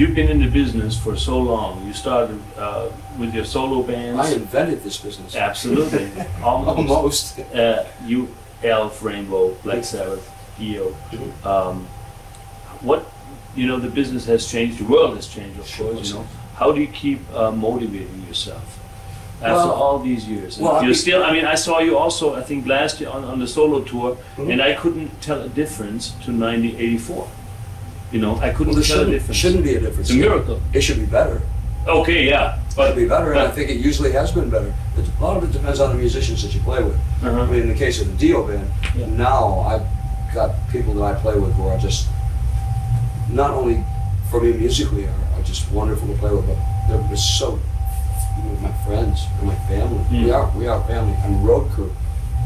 you've been in the business for so long. You started with your solo bands. I invented this business. Absolutely. Almost. Almost. You, Elf, Rainbow, Black Sabbath, Dio. What, you know, the business has changed, the world has changed, of course, you know. How do you keep motivating yourself after all these years? Well, you're still, I mean, I saw you also, I think last year on the solo tour, and I couldn't tell a difference to 1984. You know, I couldn't tell a difference. Shouldn't be a difference. It's a miracle. It should be better. Okay, yeah. But it should be better, and I think it usually has been better. A lot of it depends on the musicians that you play with. I mean, in the case of the Dio band, now I've got people that I play with who are just, not only for me musically are just wonderful to play with, but they're just so, my friends, they're my family. We are family. And road crew.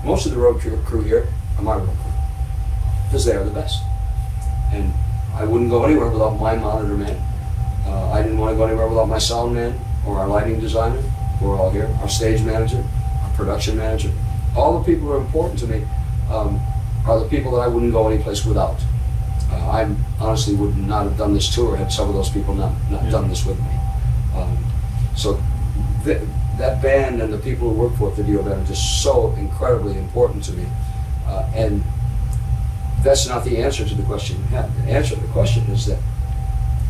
Most of the road crew here are my road crew, because they are the best. And I wouldn't go anywhere without my monitor man. I didn't want to go anywhere without my sound man or our lighting designer. We're all here. Our stage manager, our production manager. All the people who are important to me are the people that I wouldn't go any place without. I honestly would not have done this tour had some of those people not done this with me. So that band and the people who work for it, the Dio band, are just so incredibly important to me. And that's not the answer to the question you had. The answer to the question is that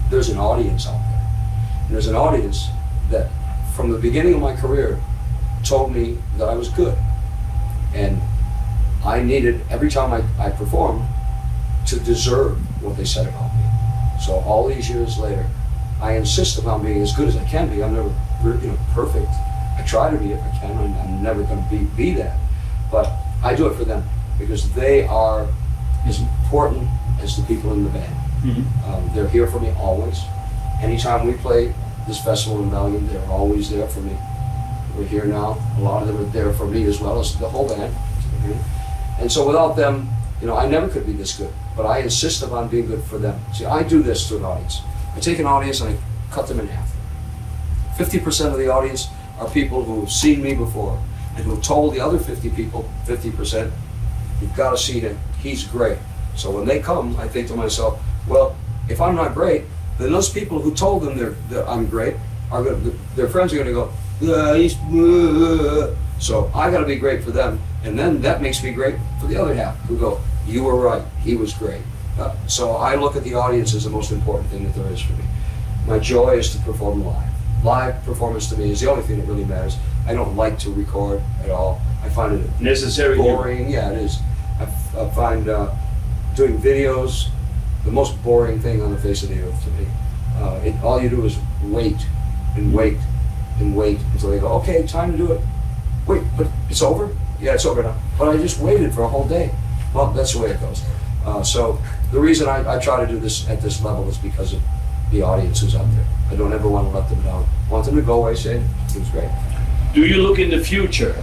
there's an audience out there. And there's an audience that, from the beginning of my career, told me that I was good. And I needed, every time I performed, to deserve what they said about me. So all these years later, I insist upon being as good as I can be. I'm never, perfect. I try to be if I can. I'm never going to be that. But I do it for them, because they are as important as the people in the band. They're here for me always. Anytime we play this festival in Valiant, they're always there for me. We're here now. A lot of them are there for me as well as the whole band. And so without them, I never could be this good. But I insist upon being good for them. See, I do this to an audience. I take an audience and I cut them in half. 50% of the audience are people who have seen me before and who have told the other 50 people, 50%, you've got to see him. He's great. So when they come, I think to myself, well, if I'm not great, then those people who told them that I'm great, their friends are going to go, he's. So I got to be great for them, and then that makes me great for the other half, who go, you were right, he was great. So I look at the audience as the most important thing that there is for me. My joy is to perform live. Live performance to me is the only thing that really matters. I don't like to record at all. I find it necessary, boring. Yeah, it is. I find doing videos the most boring thing on the face of the earth to me. All you do is wait and wait and wait until they go, okay, time to do it. Wait, but it's over? Yeah, it's over now. But I just waited for a whole day. Well, that's the way it goes. So the reason I try to do this at this level is because of the audience who's out there. I don't ever want to let them down. I want them to go away saying, it was great. Do you look in the future?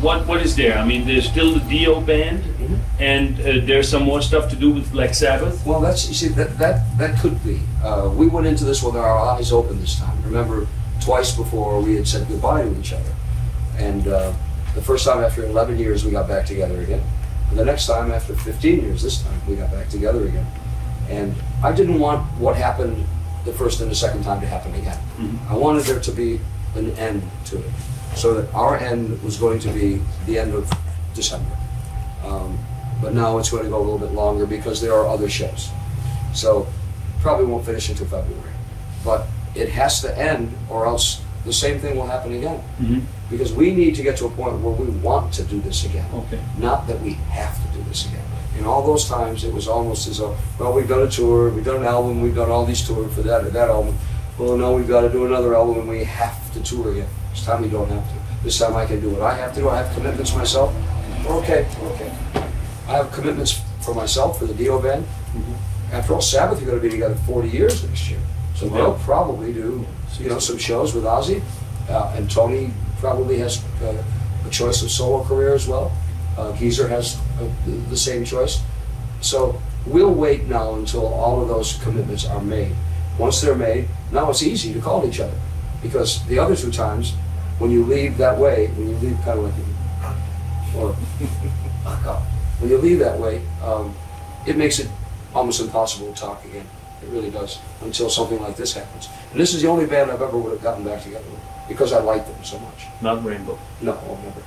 What is there? I mean, there's still the Dio band, and there's some more stuff to do with Black Sabbath. Well, you see, that could be. We went into this with our eyes open this time. Remember, twice before we had said goodbye to each other, and the first time after 11 years we got back together again, and the next time after 15 years, this time we got back together again. And I didn't want what happened the first and the second time to happen again. I wanted there to be an end to it, so that our end was going to be the end of December. But now it's going to go a little bit longer because there are other shows. So probably won't finish until February. But it has to end, or else the same thing will happen again. Because we need to get to a point where we want to do this again. Not that we have to do this again. In all those times, it was almost as though, well, we've done a tour, we've done an album, we've done all these tours for that or that album. Well, now we've got to do another album and we have to tour again. This time we don't have to. This time I can do what I have to do. I have commitments myself. Okay. I have commitments for myself, for the Dio band. After all, Sabbath are going to be together 40 years next year. So they'll probably do, some shows with Ozzy. And Tony probably has a choice of solo career as well. Geezer has the same choice. So we'll wait now until all of those commitments are made. Once they're made, now it's easy to call each other. Because the other two times, when you leave that way, when you leave kind of like, or when you leave that way, it makes it almost impossible to talk again. It really does, until something like this happens. And this is the only band I've ever would have gotten back together with, because I liked them so much. Not Rainbow. No, never.